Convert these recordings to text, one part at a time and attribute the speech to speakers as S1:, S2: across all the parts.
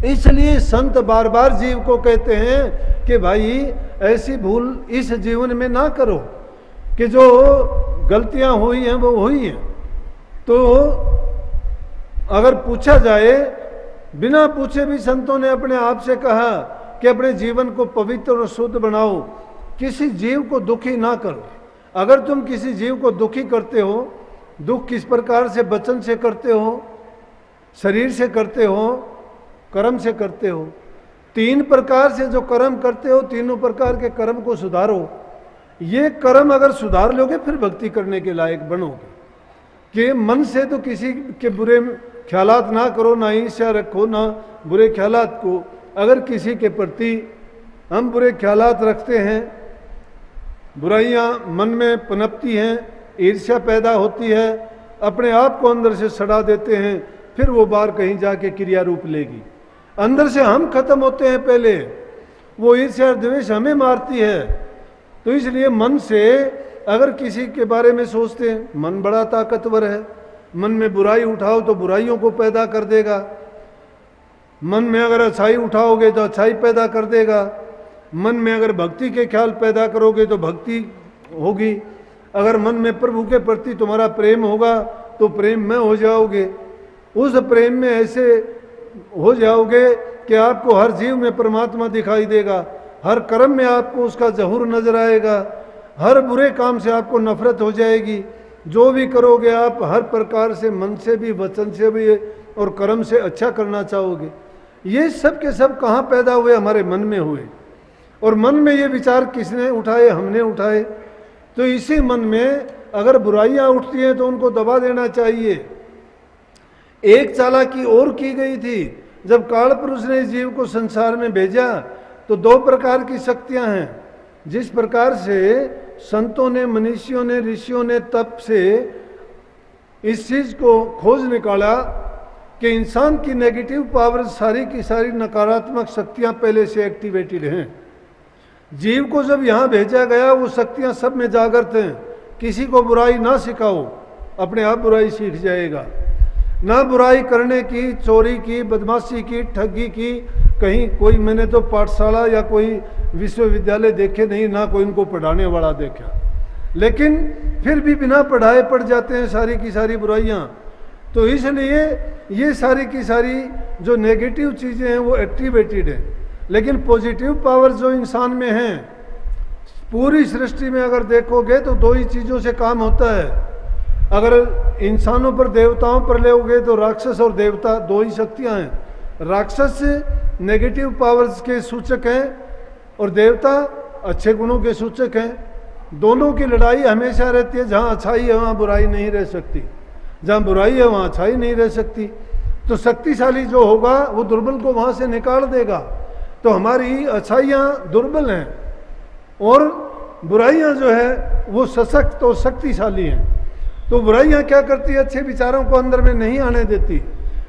S1: इसलिए संत बार बार जीव को कहते हैं कि भाई ऐसी भूल इस जीवन में ना करो, कि जो गलतियां हुई हैं वो हुई हैं। तो अगर पूछा जाए, बिना पूछे भी संतों ने अपने आप से कहा कि अपने जीवन को पवित्र और शुद्ध बनाओ, किसी जीव को दुखी ना करो। अगर तुम किसी जीव को दुखी करते हो, दुख किस प्रकार से, वचन से करते हो, शरीर से करते हो, कर्म से करते हो। 3 प्रकार से जो कर्म करते हो, तीनों प्रकार के कर्म को सुधारो। ये कर्म अगर सुधार लोगे फिर भक्ति करने के लायक बनोगे। कि मन से तो किसी के बुरे ख्यालात ना करो, ना ईर्ष्या रखो, ना बुरे ख्यालात को। अगर किसी के प्रति हम बुरे ख्यालात रखते हैं, बुराइयां मन में पनपती हैं, ईर्ष्या पैदा होती है, अपने आप को अंदर से सड़ा देते हैं, फिर वो बार कहीं जाके क्रिया रूप लेगी। अंदर से हम खत्म होते हैं पहले, वो ईर्ष्या द्वेष हमें मारती है। तो इसलिए मन से अगर किसी के बारे में सोचते हैं, मन बड़ा ताकतवर है, मन में बुराई उठाओ तो बुराइयों को पैदा कर देगा, मन में अगर अच्छाई उठाओगे तो अच्छाई पैदा कर देगा, मन में अगर भक्ति के ख्याल पैदा करोगे तो भक्ति होगी, अगर मन में प्रभु के प्रति तुम्हारा प्रेम होगा तो प्रेम में हो जाओगे। उस प्रेम में ऐसे हो जाओगे कि आपको हर जीव में परमात्मा दिखाई देगा, हर कर्म में आपको उसका ज़हूर नजर आएगा, हर बुरे काम से आपको नफरत हो जाएगी। जो भी करोगे आप हर प्रकार से, मन से भी, वचन से भी और कर्म से अच्छा करना चाहोगे। ये सब के सब कहाँ पैदा हुए? हमारे मन में हुए। और मन में ये विचार किसने उठाए? हमने उठाए। तो इसी मन में अगर बुराइयां उठती हैं तो उनको दबा देना चाहिए। एक चालाकी और की गई थी, जब काल पुरुष ने इस जीव को संसार में भेजा तो 2 प्रकार की शक्तियां हैं। जिस प्रकार से संतों ने, मनीषियों ने, ऋषियों ने तप से इस चीज को खोज निकाला कि इंसान की नेगेटिव पावर सारी की सारी नकारात्मक शक्तियां पहले से एक्टिवेटेड हैं। जीव को जब यहाँ भेजा गया वो शक्तियां सब में जागृत हैं। किसी को बुराई ना सिखाओ, अपने आप बुराई सीख जाएगा। ना बुराई करने की, चोरी की, बदमाशी की, ठगी की, कहीं कोई मैंने तो पाठशाला या कोई विश्वविद्यालय देखे नहीं, ना कोई इनको पढ़ाने वाला देखा, लेकिन फिर भी बिना पढ़ाए पढ़ जाते हैं सारी की सारी बुराइयां। तो इसलिए ये सारी की सारी जो नेगेटिव चीज़ें हैं वो एक्टिवेटेड है। लेकिन पॉजिटिव पावर जो इंसान में है, पूरी सृष्टि में अगर देखोगे तो 2 ही चीज़ों से काम होता है। अगर इंसानों पर, देवताओं पर लेओगे तो राक्षस और देवता 2 ही शक्तियां हैं। राक्षस नेगेटिव पावर्स के सूचक हैं और देवता अच्छे गुणों के सूचक हैं। दोनों की लड़ाई हमेशा रहती है। जहाँ अच्छाई है वहाँ बुराई नहीं रह सकती, जहाँ बुराई है वहाँ अच्छाई नहीं रह सकती। तो शक्तिशाली जो होगा वो दुर्बल को वहाँ से निकाल देगा। तो हमारी अच्छाइयाँ दुर्बल हैं और बुराइयाँ जो है वो सशक्त और शक्तिशाली हैं। तो बुराइयाँ क्या करती है? अच्छे विचारों को अंदर में नहीं आने देती।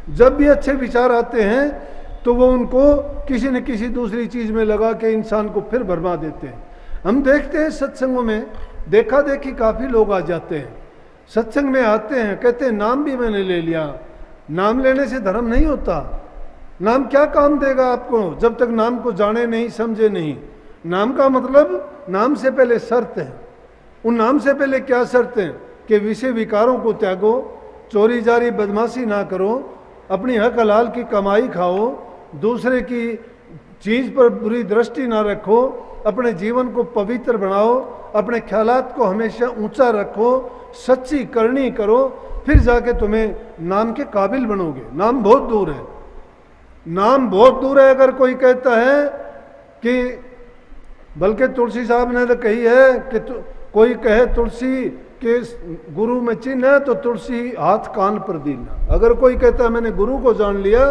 S1: जब भी अच्छे विचार आते हैं तो वो उनको किसी न किसी दूसरी चीज़ में लगा के इंसान को फिर भरमा देते हैं। हम देखते हैं सत्संगों में देखा देखी काफ़ी लोग आ जाते हैं, सत्संग में आते हैं, कहते हैं नाम भी मैंने ले लिया। नाम लेने से धर्म नहीं होता। नाम क्या काम देगा आपको जब तक नाम को जाने नहीं, समझे नहीं। नाम का मतलब, नाम से पहले शर्त है। उन नाम से पहले क्या शर्त है? कि विषय विकारों को त्यागो, चोरी जारी बदमाशी ना करो, अपनी हक हलाल की कमाई खाओ, दूसरे की चीज़ पर बुरी दृष्टि ना रखो, अपने जीवन को पवित्र बनाओ, अपने ख्यालात को हमेशा ऊंचा रखो, सच्ची करनी करो, फिर जाके तुम्हें नाम के काबिल बनोगे। नाम बहुत दूर है, नाम बहुत दूर है। अगर कोई कहता है कि, बल्कि तुलसी साहब ने तो कही है कि कोई कहे तुलसी के गुरु में चिन्ह है तो तुलसी हाथ कान पर दीना। अगर कोई कहता है मैंने गुरु को जान लिया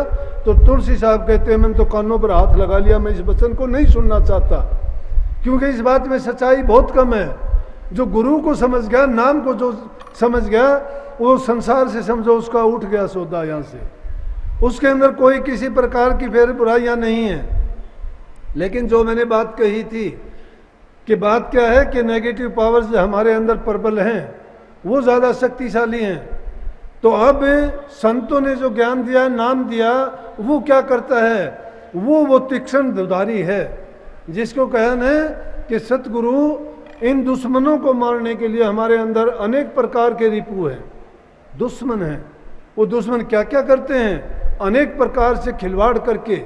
S1: तो तुलसी साहब कहते हैं मैंने तो कानों पर हाथ लगा लिया, मैं इस वचन को नहीं सुनना चाहता। क्योंकि इस बात में सच्चाई बहुत कम है। जो गुरु को समझ गया, नाम को जो समझ गया, वो संसार से समझो उसका उठ गया सौदा यहाँ से। उसके अंदर कोई किसी प्रकार की फिर बुराइयाँ नहीं है। लेकिन जो मैंने बात कही थी कि बात क्या है कि नेगेटिव पावर्स जो हमारे अंदर प्रबल हैं वो ज़्यादा शक्तिशाली हैं। तो अब संतों ने जो ज्ञान दिया, नाम दिया, वो क्या करता है? वो तीक्ष्ण दुधारी है, जिसको कहना है कि सतगुरु इन दुश्मनों को मारने के लिए हमारे अंदर अनेक प्रकार के रिपु हैं, दुश्मन हैं। वो दुश्मन क्या क्या करते हैं? अनेक प्रकार से खिलवाड़ करके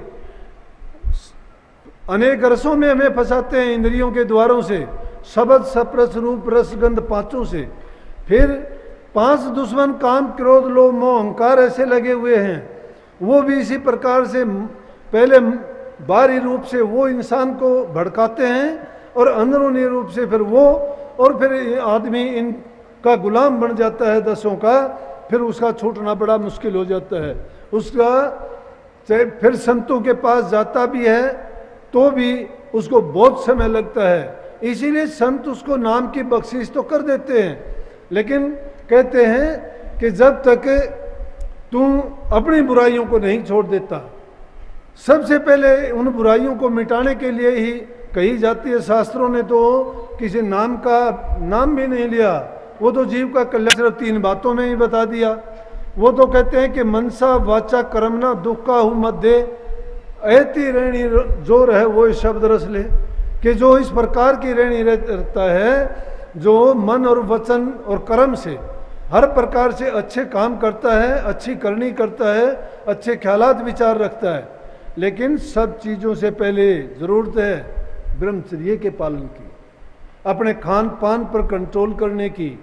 S1: अनेक रसों में हमें फंसाते हैं, इंद्रियों के द्वारों से, शब्द सप्रस रूप रस गंध पांचों से। फिर 5 दुश्मन काम क्रोध लोभ मोह अहंकार ऐसे लगे हुए हैं, वो भी इसी प्रकार से पहले बाहरी रूप से वो इंसान को भड़काते हैं और अंदरूनी रूप से फिर वो, और फिर आदमी इनका गुलाम बन जाता है 10 का। फिर उसका छूटना बड़ा मुश्किल हो जाता है। उसका फिर संतों के पास जाता भी है तो भी उसको बहुत समय लगता है। इसीलिए संत उसको नाम की बख्शिश तो कर देते हैं, लेकिन कहते हैं कि जब तक तू अपनी बुराइयों को नहीं छोड़ देता, सबसे पहले उन बुराइयों को मिटाने के लिए ही कही जाती है। शास्त्रों ने तो किसी नाम का नाम भी नहीं लिया, वो तो जीव का कल्याण सिर्फ 3 बातों में ही बता दिया। वो तो कहते हैं कि मनसा वाचा कर्मना दुखा हूँ मध्य ऐती रेणी जो रहे वो शब्द रस ले, कि जो इस प्रकार की रेणी रहता है, जो मन और वचन और कर्म से हर प्रकार से अच्छे काम करता है, अच्छी करनी करता है, अच्छे ख्यालात विचार रखता है, लेकिन सब चीज़ों से पहले ज़रूरत है ब्रह्मचर्य के पालन की, अपने खान पान पर कंट्रोल करने की,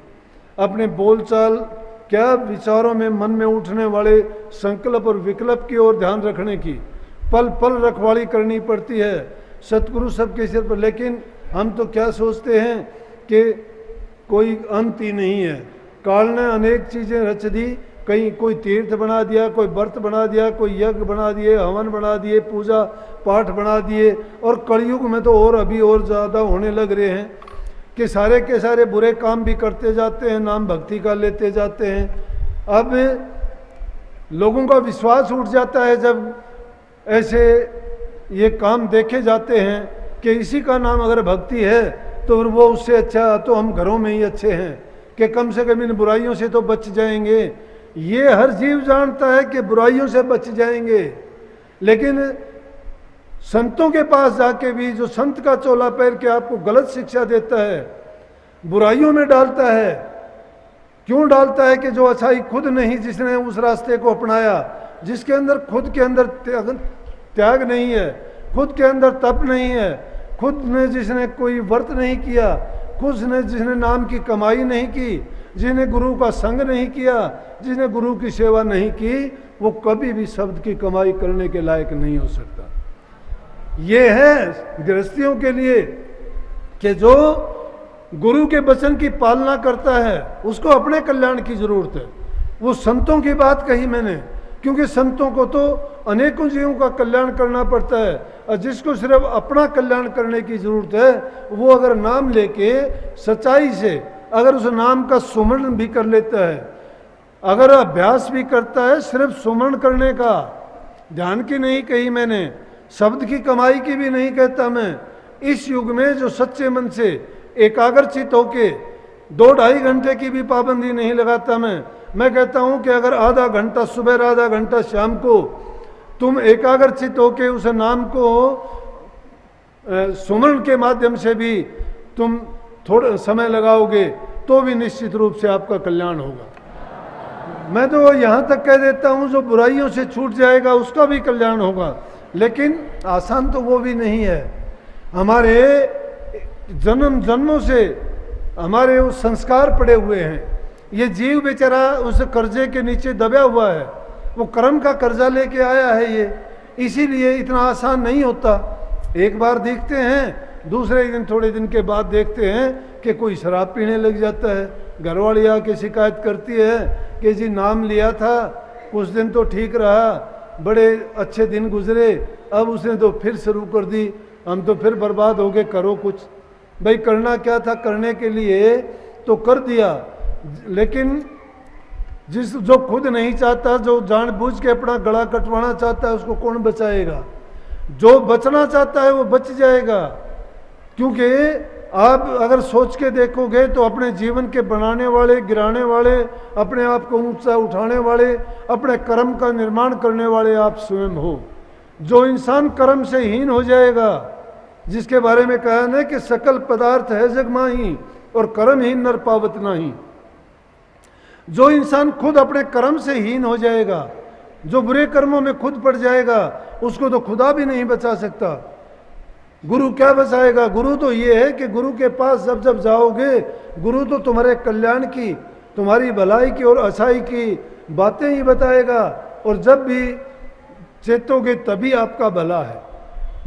S1: अपने बोलचाल क्या विचारों में मन में उठने वाले संकल्प और विकल्प की ओर ध्यान रखने की, पल पल रखवाली करनी पड़ती है सतगुरु सबके सिर पर। लेकिन हम तो क्या सोचते हैं कि कोई अंत ही नहीं है, काल ने अनेक चीज़ें रच दी, कहीं कोई तीर्थ बना दिया, कोई व्रत बना दिया, कोई यज्ञ बना दिए, हवन बना दिए, पूजा पाठ बना दिए, और कलयुग में तो और अभी और ज़्यादा होने लग रहे हैं कि सारे के सारे बुरे काम भी करते जाते हैं, नाम भक्ति का लेते जाते हैं। अब लोगों का विश्वास उठ जाता है जब ऐसे ये काम देखे जाते हैं कि इसी का नाम अगर भक्ति है तो वो उससे अच्छा तो हम घरों में ही अच्छे हैं, कि कम से कम इन बुराइयों से तो बच जाएंगे। ये हर जीव जानता है कि बुराइयों से बच जाएंगे, लेकिन संतों के पास जाके भी जो संत का चोला पैर के आपको गलत शिक्षा देता है, बुराइयों में डालता है, क्यों डालता है? कि जो अच्छाई खुद नहीं, जिसने उस रास्ते को अपनाया, जिसके अंदर खुद के अंदर त्याग नहीं है, खुद के अंदर तप नहीं है, खुद ने जिसने कोई व्रत नहीं किया, खुद ने जिसने नाम की कमाई नहीं की, जिसने गुरु का संग नहीं किया, जिसने गुरु की सेवा नहीं की, वो कभी भी शब्द की कमाई करने के लायक नहीं हो सकता। ये है गृहस्थियों के लिए कि जो गुरु के वचन की पालना करता है उसको अपने कल्याण की जरूरत है। वो संतों की बात कही मैंने, क्योंकि संतों को तो अनेकों जीवों का कल्याण करना पड़ता है, और जिसको सिर्फ अपना कल्याण करने की जरूरत है, वो अगर नाम लेके सच्चाई से अगर उस नाम का सुमरण भी कर लेता है, अगर अभ्यास भी करता है, सिर्फ सुमरण करने का, ध्यान की नहीं कही मैंने, शब्द की कमाई की भी नहीं कहता मैं। इस युग में जो सच्चे मन से एकाग्रचित होके 2-2.5 घंटे की भी पाबंदी नहीं लगाता मैं कहता हूं कि अगर आधा घंटा सुबह, आधा घंटा शाम को तुम एकाग्रचित होके उस नाम को सुमरण के माध्यम से भी तुम थोड़ा समय लगाओगे तो भी निश्चित रूप से आपका कल्याण होगा। मैं तो यहाँ तक कह देता हूँ जो बुराइयों से छूट जाएगा उसका भी कल्याण होगा, लेकिन आसान तो वो भी नहीं है। हमारे जन्म जन्मों से हमारे वो संस्कार पड़े हुए हैं। ये जीव बेचारा उस कर्जे के नीचे दबा हुआ है, वो कर्म का कर्जा लेके आया है ये, इसीलिए इतना आसान नहीं होता। एक बार देखते हैं, दूसरे दिन थोड़े दिन के बाद देखते हैं कि कोई शराब पीने लग जाता है, घरवाली आके शिकायत करती है कि जी नाम लिया था, कुछ दिन तो ठीक रहा, बड़े अच्छे दिन गुजरे, अब उसने तो फिर शुरू कर दी, हम तो फिर बर्बाद हो गए, करो कुछ। भाई करना क्या था, करने के लिए तो कर दिया, लेकिन जो खुद नहीं चाहता, जो जानबूझ के अपना गला कटवाना चाहता है, उसको कौन बचाएगा? जो बचना चाहता है वो बच जाएगा, क्योंकि आप अगर सोच के देखोगे तो अपने जीवन के बनाने वाले, गिराने वाले, अपने आप को ऊंचा उठाने वाले, अपने कर्म का निर्माण करने वाले आप स्वयं हो। जो इंसान कर्म से हीन हो जाएगा, जिसके बारे में कहा ना कि सकल पदार्थ है जग माही और कर्म हीन नर पावत नाही। जो इंसान खुद अपने कर्म से हीन हो जाएगा, जो बुरे कर्मों में खुद पड़ जाएगा, उसको तो खुदा भी नहीं बचा सकता। गुरु क्या बचाएगा? गुरु तो ये है कि गुरु के पास जब जब जाओगे, गुरु तो तुम्हारे कल्याण की, तुम्हारी भलाई की और अच्छाई की बातें ही बताएगा, और जब भी चेतोगे तभी आपका भला है।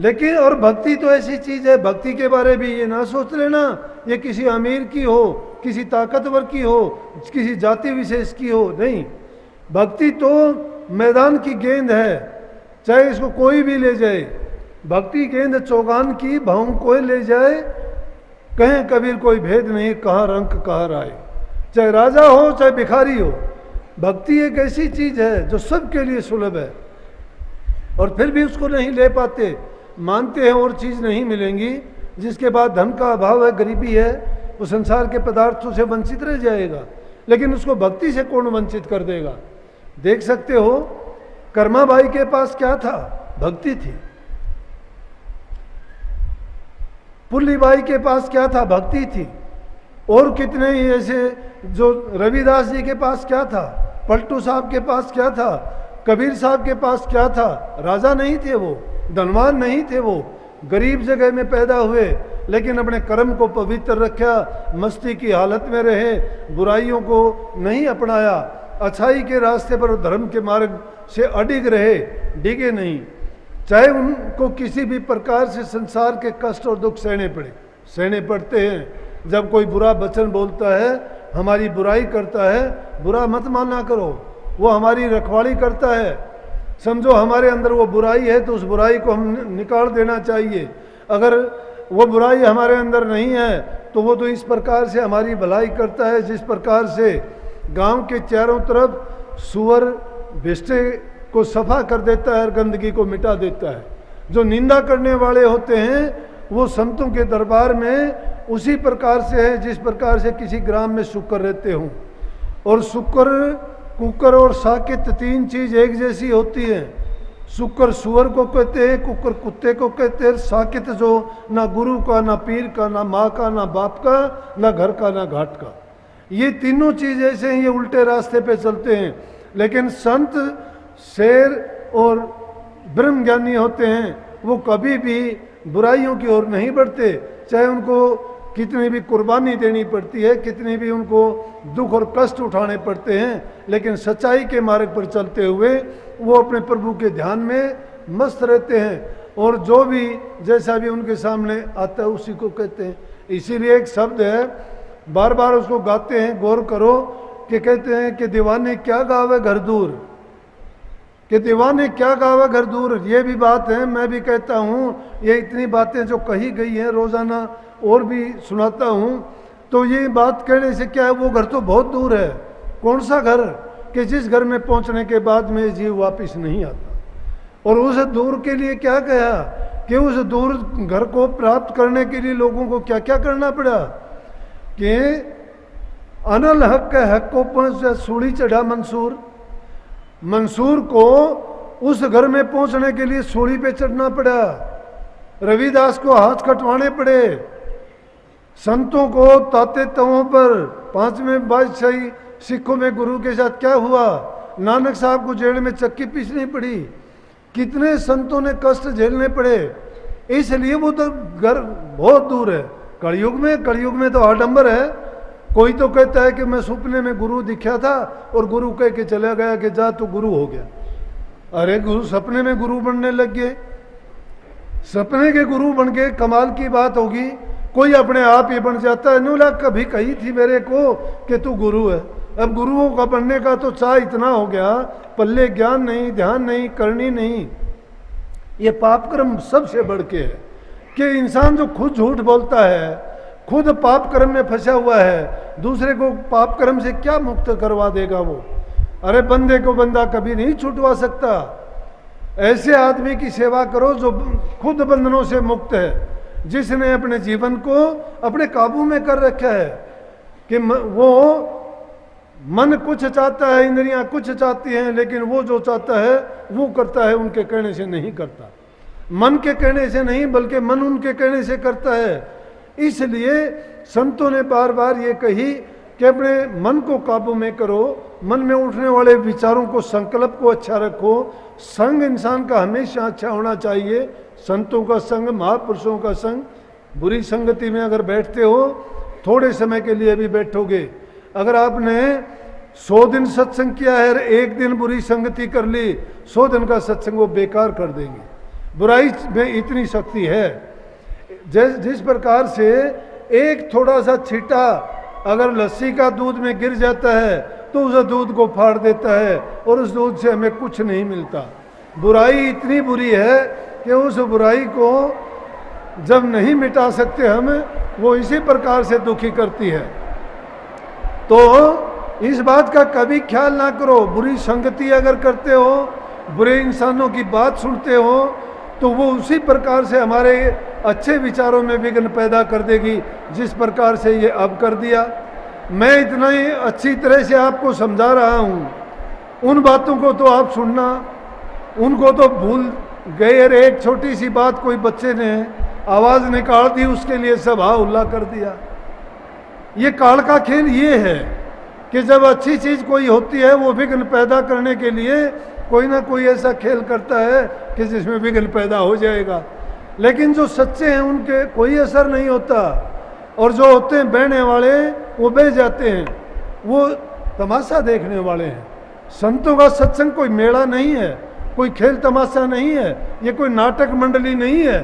S1: लेकिन और भक्ति तो ऐसी चीज है, भक्ति के बारे में ये ना सोच लेना ये किसी अमीर की हो, किसी ताकतवर की हो, किसी जाति विशेष की हो, नहीं। भक्ति तो मैदान की गेंद है, चाहे इसको कोई भी ले जाए। भक्ति गेंद चौगान की, भाव कोई ले जाए, कहें कबीर कोई भेद नहीं, कहाँ रंग कहाँ राय। चाहे राजा हो चाहे भिखारी हो, भक्ति एक ऐसी चीज है जो सबके लिए सुलभ है, और फिर भी उसको नहीं ले पाते। मानते हैं और चीज नहीं मिलेंगी, जिसके बाद धन का अभाव है, गरीबी है, वो संसार के पदार्थों से वंचित रह जाएगा। लेकिन उसको भक्ति से कौन वंचित कर देगा? देख सकते हो कर्माबाई के पास क्या था? भक्ति थी। पुल्लीबाई के पास क्या था? भक्ति थी। और कितने ही ऐसे, जो रविदास जी के पास क्या था, पलटू साहब के पास क्या था, कबीर साहब के पास क्या था? राजा नहीं थे वो, धनवान नहीं थे वो, गरीब जगह में पैदा हुए, लेकिन अपने कर्म को पवित्र रखा, मस्ती की हालत में रहे, बुराइयों को नहीं अपनाया, अच्छाई के रास्ते पर धर्म के मार्ग से अडिग रहे, डिगे नहीं। चाहे उनको किसी भी प्रकार से संसार के कष्ट और दुख सहने पड़ते हैं। जब कोई बुरा वचन बोलता है, हमारी बुराई करता है, बुरा मत माना करो, वो हमारी रखवाली करता है। समझो हमारे अंदर वो बुराई है तो उस बुराई को हम निकाल देना चाहिए। अगर वो बुराई हमारे अंदर नहीं है तो वो तो इस प्रकार से हमारी भलाई करता है, जिस प्रकार से गांव के चारों तरफ सुअर भिष्टे को सफा कर देता है और गंदगी को मिटा देता है। जो निंदा करने वाले होते हैं वो संतों के दरबार में उसी प्रकार से है जिस प्रकार से किसी ग्राम में शुक्र रहते हों। और शुक्र, कुकर और साकित तीन चीज एक जैसी होती है। शुक्र सुअर को कहते हैं, कुकर कुत्ते को कहते हैं, साकित जो ना गुरु का, ना पीर का, ना माँ का, ना बाप का, ना घर का, ना घाट का। ये तीनों चीज ऐसे हैं, ये उल्टे रास्ते पे चलते हैं। लेकिन संत, शेर और ब्रह्म ज्ञानी होते हैं, वो कभी भी बुराइयों की ओर नहीं बढ़ते, चाहे उनको कितनी भी कुर्बानी देनी पड़ती है, कितनी भी उनको दुख और कष्ट उठाने पड़ते हैं, लेकिन सच्चाई के मार्ग पर चलते हुए वो अपने प्रभु के ध्यान में मस्त रहते हैं। और जो भी जैसा भी उनके सामने आता है उसी को कहते हैं। इसीलिए एक शब्द है, बार बार उसको गाते हैं, गौर करो, कि कहते हैं कि दीवाने क्या गावे घर दूर, कि दीवाने क्या गावे घर दूर। ये भी बात है, मैं भी कहता हूँ, ये इतनी बातें जो कही गई हैं रोजाना और भी सुनाता हूँ, तो ये बात कहने से क्या है, वो घर तो बहुत दूर है। कौन सा घर? कि जिस घर में पहुंचने के बाद में जीव वापस नहीं आता। और उस दूर के लिए क्या कहा कि उस दूर घर को प्राप्त करने के लिए लोगों को क्या क्या करना पड़ा, कि अनल हक के हक को पहुंच सूढ़ी चढ़ा मंसूर। मंसूर को उस घर में पहुंचने के लिए सूढ़ी पे चढ़ना पड़ा, रविदास को हाथ कटवाने पड़े, संतों को ताते तवों पर, पांचवें बादशाही सिखों में गुरु के साथ क्या हुआ, नानक साहब को जेल में चक्की पीसनी पड़ी, कितने संतों ने कष्ट झेलने पड़े। इसलिए वो तो घर बहुत दूर है। कलयुग में तो आडंबर है। कोई तो कहता है कि मैं सपने में गुरु दिखा था और गुरु कह के चला गया कि जा तू गुरु हो गया। अरे गुरु सपने में गुरु बनने लग गए, सपने के गुरु बन गए, कमाल की बात होगी। कोई अपने आप ही बन जाता है। नुला कभी कही थी मेरे को कि तू गुरु है। अब गुरुओं का बनने का तो चाह इतना हो गया, पल्ले ज्ञान नहीं, ध्यान नहीं, करनी नहीं। ये पाप कर्म सबसे बढ़ के है कि इंसान जो खुद झूठ बोलता है, खुद पाप कर्म में फंसा हुआ है, दूसरे को पाप कर्म से क्या मुक्त करवा देगा वो? अरे बंदे को बंदा कभी नहीं छुटवा सकता। ऐसे आदमी की सेवा करो जो खुद बंधनों से मुक्त है। जिसने अपने जीवन को अपने काबू में कर रखा है कि वो मन कुछ चाहता है, इंद्रियां कुछ चाहती हैं, लेकिन वो जो चाहता है वो करता है, उनके कहने से नहीं करता। मन के कहने से नहीं बल्कि मन उनके कहने से करता है। इसलिए संतों ने बार बार ये कही कि अपने मन को काबू में करो, मन में उठने वाले विचारों को, संकल्प को अच्छा रखो। संग इंसान का हमेशा अच्छा होना चाहिए, संतों का संग, महापुरुषों का संग। बुरी संगति में अगर बैठते हो, थोड़े समय के लिए भी बैठोगे। अगर आपने 100 दिन सत्संग किया है, एक दिन बुरी संगति कर ली, 100 दिन का सत्संग वो बेकार कर देंगे। बुराई में इतनी शक्ति है। जिस प्रकार से एक थोड़ा सा छींटा अगर लस्सी का दूध में गिर जाता है तो उस दूध को फाड़ देता है और उस दूध से हमें कुछ नहीं मिलता। बुराई इतनी बुरी है कि उस बुराई को जब नहीं मिटा सकते हम, वो इसी प्रकार से दुखी करती है। तो इस बात का कभी ख्याल ना करो। बुरी संगति अगर करते हो, बुरे इंसानों की बात सुनते हो, तो वो उसी प्रकार से हमारे अच्छे विचारों में विघ्न पैदा कर देगी, जिस प्रकार से ये अब कर दिया। मैं इतना ही अच्छी तरह से आपको समझा रहा हूँ, उन बातों को तो आप सुनना, उनको तो भूल गए। और एक छोटी सी बात कोई बच्चे ने आवाज़ निकाल दी, उसके लिए सब हा उल्ला कर दिया। ये काल का खेल ये है कि जब अच्छी चीज़ कोई होती है, वो विघ्न पैदा करने के लिए कोई ना कोई ऐसा खेल करता है कि जिसमें विघ्न पैदा हो जाएगा। लेकिन जो सच्चे हैं उनके कोई असर नहीं होता, और जो होते हैं बहने वाले वो बह जाते हैं, वो तमाशा देखने वाले हैं। संतों का सत्संग कोई मेला नहीं है, कोई खेल तमाशा नहीं है, ये कोई नाटक मंडली नहीं है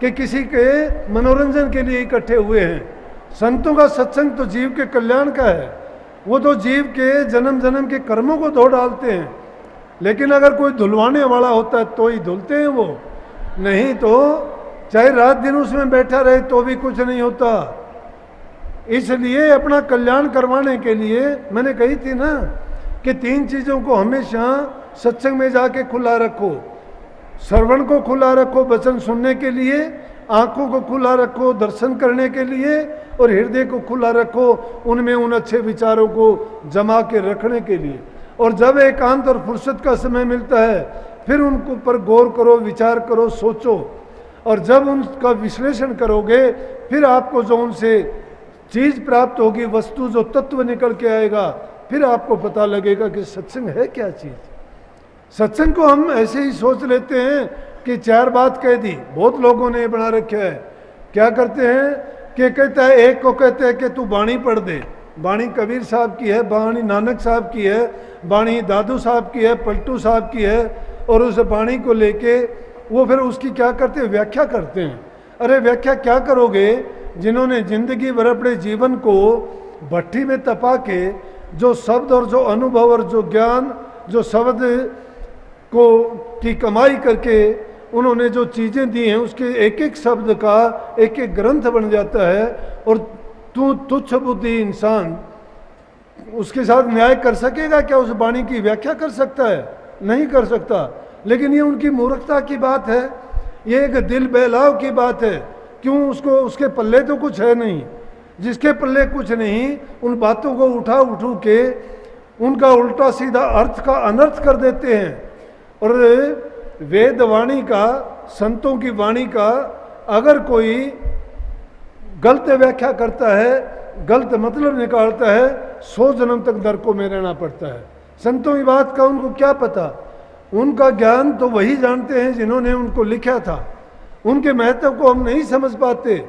S1: कि किसी के मनोरंजन के लिए इकट्ठे हुए हैं। संतों का सत्संग तो जीव के कल्याण का है। वो तो जीव के जन्म जन्म के कर्मों को धो डालते हैं। लेकिन अगर कोई धुलवाने वाला होता है तो ही धुलते हैं वो, नहीं तो चाहे रात दिन उसमें बैठा रहे तो भी कुछ नहीं होता। इसलिए अपना कल्याण करवाने के लिए मैंने कही थी ना कि 3 चीज़ों को हमेशा सत्संग में जाके खुला रखो। श्रवण को खुला रखो वचन सुनने के लिए, आंखों को खुला रखो दर्शन करने के लिए, और हृदय को खुला रखो उनमें उन अच्छे विचारों को जमा के रखने के लिए। और जब एकांत और फुर्सत का समय मिलता है फिर उनको पर गौर करो, विचार करो, सोचो। और जब उनका विश्लेषण करोगे फिर आपको जो उनसे चीज़ प्राप्त होगी, वस्तु जो तत्व निकल के आएगा, फिर आपको पता लगेगा कि सत्संग है क्या चीज़। सत्संग को हम ऐसे ही सोच लेते हैं कि 4 बात कह दी। बहुत लोगों ने बना रखा है। क्या करते हैं कि कहता है, एक को कहते हैं कि तू बाणी पढ़ दे। बाणी कबीर साहब की है, बाणी नानक साहब की है, बाणी दादू साहब की है, पलटू साहब की है। और उस बाणी को लेके वो फिर उसकी क्या करते हैं, व्याख्या करते हैं। अरे व्याख्या क्या करोगे, जिन्होंने जिंदगी भर अपने जीवन को भट्टी में तपा के जो शब्द और जो अनुभव और जो ज्ञान, जो शब्द को की कमाई करके उन्होंने जो चीज़ें दी हैं, उसके एक एक शब्द का एक एक ग्रंथ बन जाता है। और तू तुच्छ बुद्धि इंसान उसके साथ न्याय कर सकेगा क्या? उस वाणी की व्याख्या कर सकता है? नहीं कर सकता। लेकिन ये उनकी मूर्खता की बात है, ये एक दिल बहलाव की बात है। क्यों? उसको उसके पल्ले तो कुछ है नहीं। जिसके पल्ले कुछ नहीं, उन बातों को उठा के उनका उल्टा सीधा अर्थ का अनर्थ कर देते हैं। और वेद वाणी का, संतों की वाणी का अगर कोई गलत व्याख्या करता है, गलत मतलब निकालता है, 100 जन्म तक नरकों में रहना पड़ता है। संतों की बात का उनको क्या पता? उनका ज्ञान तो वही जानते हैं जिन्होंने उनको लिखा था। उनके महत्व को हम नहीं समझ पाते।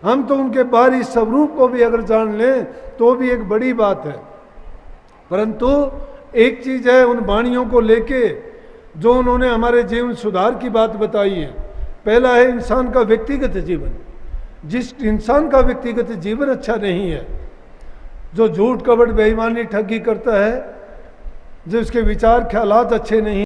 S1: हम तो उनके बाहरी स्वरूप को भी अगर जान लें तो भी एक बड़ी बात है। परंतु एक चीज़ है उन वाणियों को लेके जो उन्होंने हमारे जीवन सुधार की बात बताई है। पहला है इंसान का व्यक्तिगत जीवन। जिस इंसान का व्यक्तिगत जीवन अच्छा नहीं है, जो झूठ कपट बेईमानी ठगी करता है, जो उसके विचार ख्यालात अच्छे नहीं